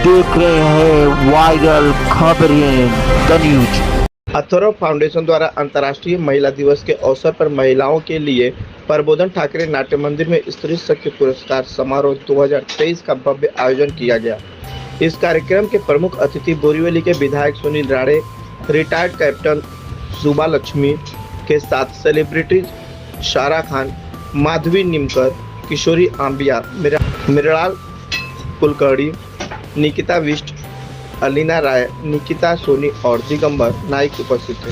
देख रहे हैं वायरल खबरें द न्यूज। अथर्व फाउंडेशन द्वारा अंतर्राष्ट्रीय महिला दिवस के अवसर पर महिलाओं के लिए प्रबोधन ठाकरे नाट्य मंदिर में स्त्री शक्ति पुरस्कार समारोह 2023 का भव्य आयोजन किया गया। इस कार्यक्रम के प्रमुख अतिथि बोरीवली के विधायक सुनील राणे, रिटायर्ड कैप्टन सुबा लक्ष्मी के साथ सेलिब्रिटी शारा खान, माधवी निमकर, किशोरी आंबिया, मृणाल कुलकर्णी, निकिता विष्ट, अलीना राय, निकिता सोनी और दिगंबर नाइक उपस्थित थे।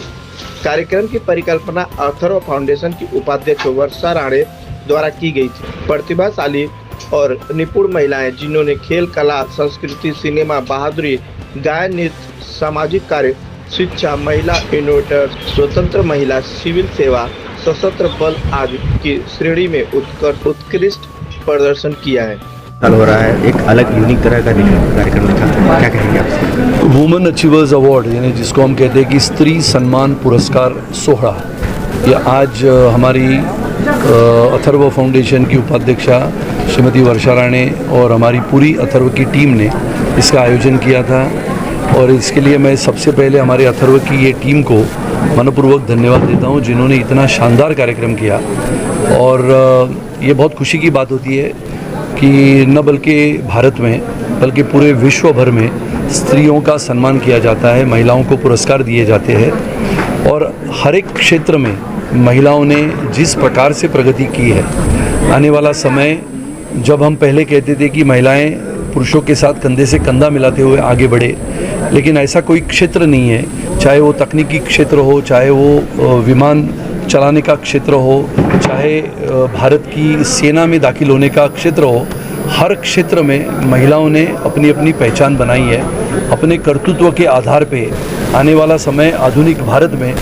कार्यक्रम की परिकल्पना अथर्व फाउंडेशन की उपाध्यक्ष वर्षा राणे द्वारा की गई थी। प्रतिभाशाली और निपुण महिलाएं जिन्होंने खेल, कला, संस्कृति, सिनेमा, बहादुरी, गायन, नृत्य, सामाजिक कार्य, शिक्षा, महिला इनोवेटर, स्वतंत्र महिला, सिविल सेवा, सशस्त्र बल आदि की श्रेणी में उत्कृष्ट प्रदर्शन किया है। हो रहा है एक अलग यूनिक तरह का कार्यक्रम दिखा, क्या कहेंगे आप? वुमेन अचीवर्स अवार्ड यानी जिसको हम कहते हैं कि स्त्री सम्मान पुरस्कार सोहरा, ये आज हमारी अथर्व फाउंडेशन की उपाध्यक्षा श्रीमती वर्षा राणे और हमारी पूरी अथर्व की टीम ने इसका आयोजन किया था। और इसके लिए मैं सबसे पहले हमारे अथर्व की ये टीम को मनपूर्वक धन्यवाद देता हूँ जिन्होंने इतना शानदार कार्यक्रम किया। और ये बहुत खुशी की बात होती है कि न बल्कि भारत में बल्कि पूरे विश्व भर में स्त्रियों का सम्मान किया जाता है, महिलाओं को पुरस्कार दिए जाते हैं। और हर एक क्षेत्र में महिलाओं ने जिस प्रकार से प्रगति की है, आने वाला समय जब हम पहले कहते थे कि महिलाएं पुरुषों के साथ कंधे से कंधा मिलाते हुए आगे बढ़े, लेकिन ऐसा कोई क्षेत्र नहीं है, चाहे वो तकनीकी क्षेत्र हो, चाहे वो विमान चलाने का क्षेत्र हो, चाहे भारत की सेना में दाखिल होने का क्षेत्र हो, हर क्षेत्र में महिलाओं ने अपनी अपनी पहचान बनाई है। अपने कर्तृत्व के आधार पे आने वाला समय आधुनिक भारत में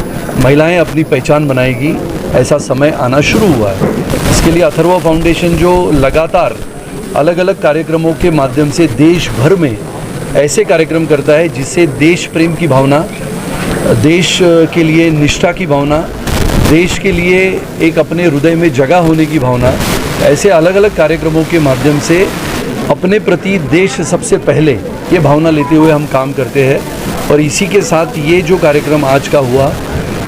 महिलाएं अपनी पहचान बनाएगी, ऐसा समय आना शुरू हुआ है। इसके लिए अथर्व फाउंडेशन जो लगातार अलग अलग कार्यक्रमों के माध्यम से देश भर में ऐसे कार्यक्रम करता है जिससे देश प्रेम की भावना, देश के लिए निष्ठा की भावना, देश के लिए एक अपने हृदय में जगह होने की भावना, ऐसे अलग अलग कार्यक्रमों के माध्यम से अपने प्रति देश सबसे पहले ये भावना लेते हुए हम काम करते हैं। और इसी के साथ ये जो कार्यक्रम आज का हुआ,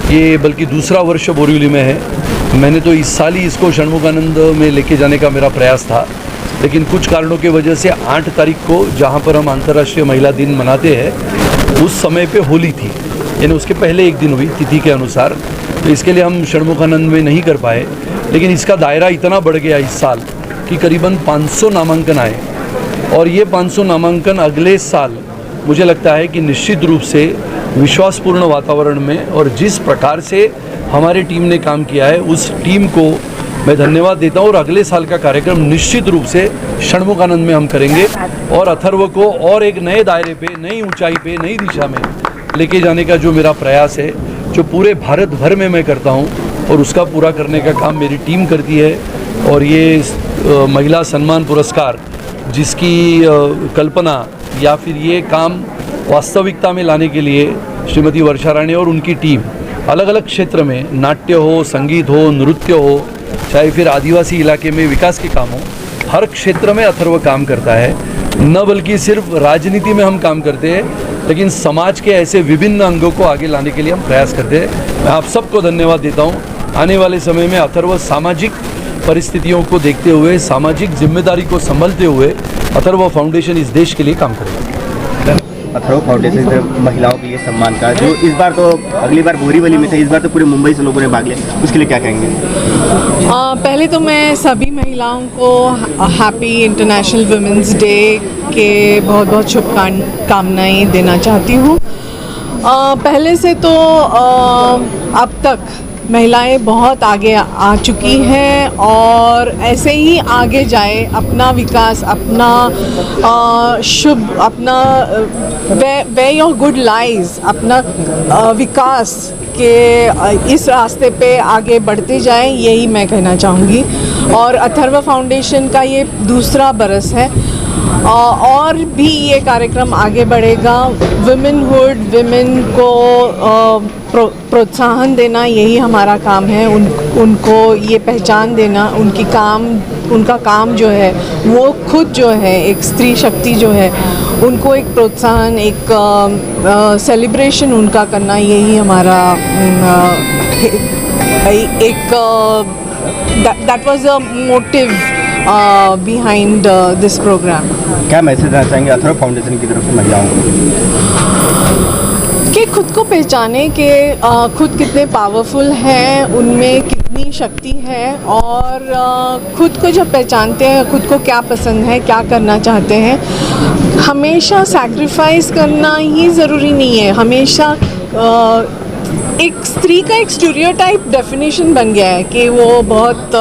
ये बल्कि दूसरा वर्ष बोरीवली में है। मैंने तो इस साल ही इसको षणमुखानंद में लेके जाने का मेरा प्रयास था, लेकिन कुछ कारणों की वजह से 8 तारीख को जहाँ पर हम अंतर्राष्ट्रीय महिला दिन मनाते हैं, उस समय पे होली थी, यानी उसके पहले एक दिन हुई तिथि के अनुसार, तो इसके लिए हम षणमुखानंद में नहीं कर पाए। लेकिन इसका दायरा इतना बढ़ गया इस साल कि करीबन 500 नामांकन आए। और ये 500 नामांकन अगले साल मुझे लगता है कि निश्चित रूप से विश्वासपूर्ण वातावरण में और जिस प्रकार से हमारी टीम ने काम किया है, उस टीम को मैं धन्यवाद देता हूँ। और अगले साल का कार्यक्रम निश्चित रूप से षणमुखानंद में हम करेंगे और अथर्व को और एक नए दायरे पे, नई ऊंचाई पे, नई दिशा में लेके जाने का जो मेरा प्रयास है, जो पूरे भारत भर में मैं करता हूँ, और उसका पूरा करने का काम मेरी टीम करती है। और ये महिला सम्मान पुरस्कार जिसकी कल्पना या फिर ये काम वास्तविकता में लाने के लिए श्रीमती वर्षा राणे और उनकी टीम अलग अलग क्षेत्र में, नाट्य हो, संगीत हो, नृत्य हो, चाहे फिर आदिवासी इलाके में विकास के काम हो, हर क्षेत्र में अथर्व काम करता है। न बल्कि सिर्फ राजनीति में हम काम करते हैं, लेकिन समाज के ऐसे विभिन्न अंगों को आगे लाने के लिए हम प्रयास करते हैं। मैं आप सबको धन्यवाद देता हूँ। आने वाले समय में अथर्व सामाजिक परिस्थितियों को देखते हुए, सामाजिक जिम्मेदारी को संभलते हुए अथर्व फाउंडेशन इस देश के लिए काम करेगा। अथर्व फाउंडेशन से महिलाओं के लिए सम्मान का जो इस बार तो अगली बार बोरीवली में थे, इस बार तो पूरे मुंबई से लोगों ने भाग लिया, उसके लिए क्या कहेंगे? पहले तो मैं सभी महिलाओं को हैप्पी इंटरनेशनल वुमेंस डे के बहुत बहुत शुभकामनाएं देना चाहती हूँ। पहले से तो अब तक महिलाएं बहुत आगे आ चुकी हैं और ऐसे ही आगे जाए, अपना विकास, अपना अपना वे ऑफ गुड लाइज, अपना विकास के इस रास्ते पे आगे बढ़ते जाएं, यही मैं कहना चाहूँगी। और अथर्व फाउंडेशन का ये दूसरा बरस है और भी ये कार्यक्रम आगे बढ़ेगा। विमेनहुड, विमेन को प्रोत्साहन देना, यही हमारा काम है। उनको ये पहचान देना, उनकी काम उनका काम जो है वो खुद जो है एक स्त्री शक्ति जो है उनको एक प्रोत्साहन एक सेलिब्रेशन उनका करना, यही हमारा एक that was a motive behind this program. क्या मैसेज देना चाहेंगे अथर्व फाउंडेशन की तरफ से महिलाओं को? कि खुद को पहचाने कि खुद कितने पावरफुल हैं, उनमें कितनी शक्ति है, और खुद को जब पहचानते हैं, खुद को क्या पसंद है, क्या करना चाहते हैं, हमेशा सैक्रिफाइस करना ही ज़रूरी नहीं है। हमेशा एक स्त्री का एक स्टीरियोटाइप डेफिनेशन बन गया है कि वो बहुत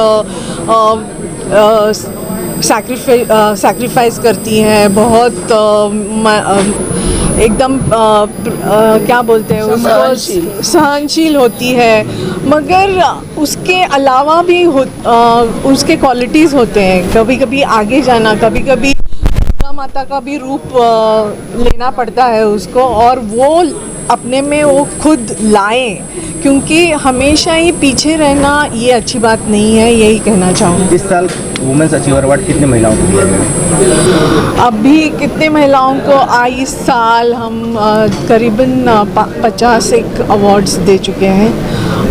सैक्रिफाइस करती हैं, बहुत एकदम क्या बोलते हैं उसको, सहनशील होती है, मगर उसके अलावा भी उसके क्वालिटीज़ होते हैं। कभी कभी आगे जाना, कभी कभी दुर्गा माता का भी रूप लेना पड़ता है उसको, और वो अपने में वो खुद लाएं, क्योंकि हमेशा ही पीछे रहना ये अच्छी बात नहीं है, यही कहना चाहूँगी। इस साल वुमेन्स अचीवर अवार्ड कितने महिलाओं को दिया गया? अभी कितने महिलाओं को इस साल हम करीबन 50 अवार्ड्स दे चुके हैं,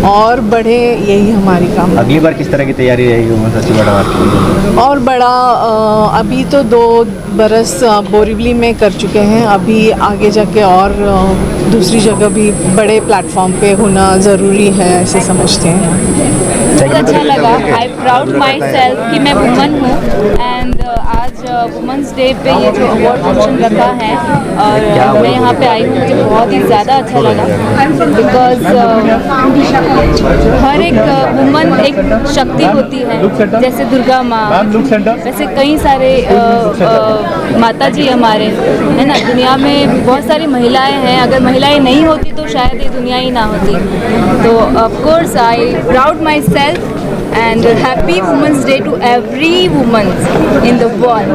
और बड़े यही हमारी काम। अगली बार किस तरह की तैयारी रहेगी वुमेन्स अचीवर अवार्ड की? और बड़ा अभी तो 2 बरस बोरीवली में कर चुके हैं, अभी आगे जाके और दूसरी जगह भी बड़े प्लेटफॉर्म पे होना ज़रूरी है, ऐसे समझते हैं। बहुत अच्छा लगा। आई प्राउड माई सेल्फ कि मैं वुमन हूँ, एंड आज वुमेंस डे पे ये जो अवार्ड फंक्शन रखा है और मैं यहाँ पे आई हूँ, मुझे बहुत ही ज़्यादा अच्छा लगा, बिकॉज हर एक वुमन एक शक्ति होती है, जैसे दुर्गा माँ, वैसे कई सारे माता जी हमारे, है ना। दुनिया में बहुत सारी महिलाएं हैं, अगर महिलाएं नहीं होती तो शायद ये दुनिया ही ना होती। तो of course I proud my self and happy Women's Day to every woman in the world.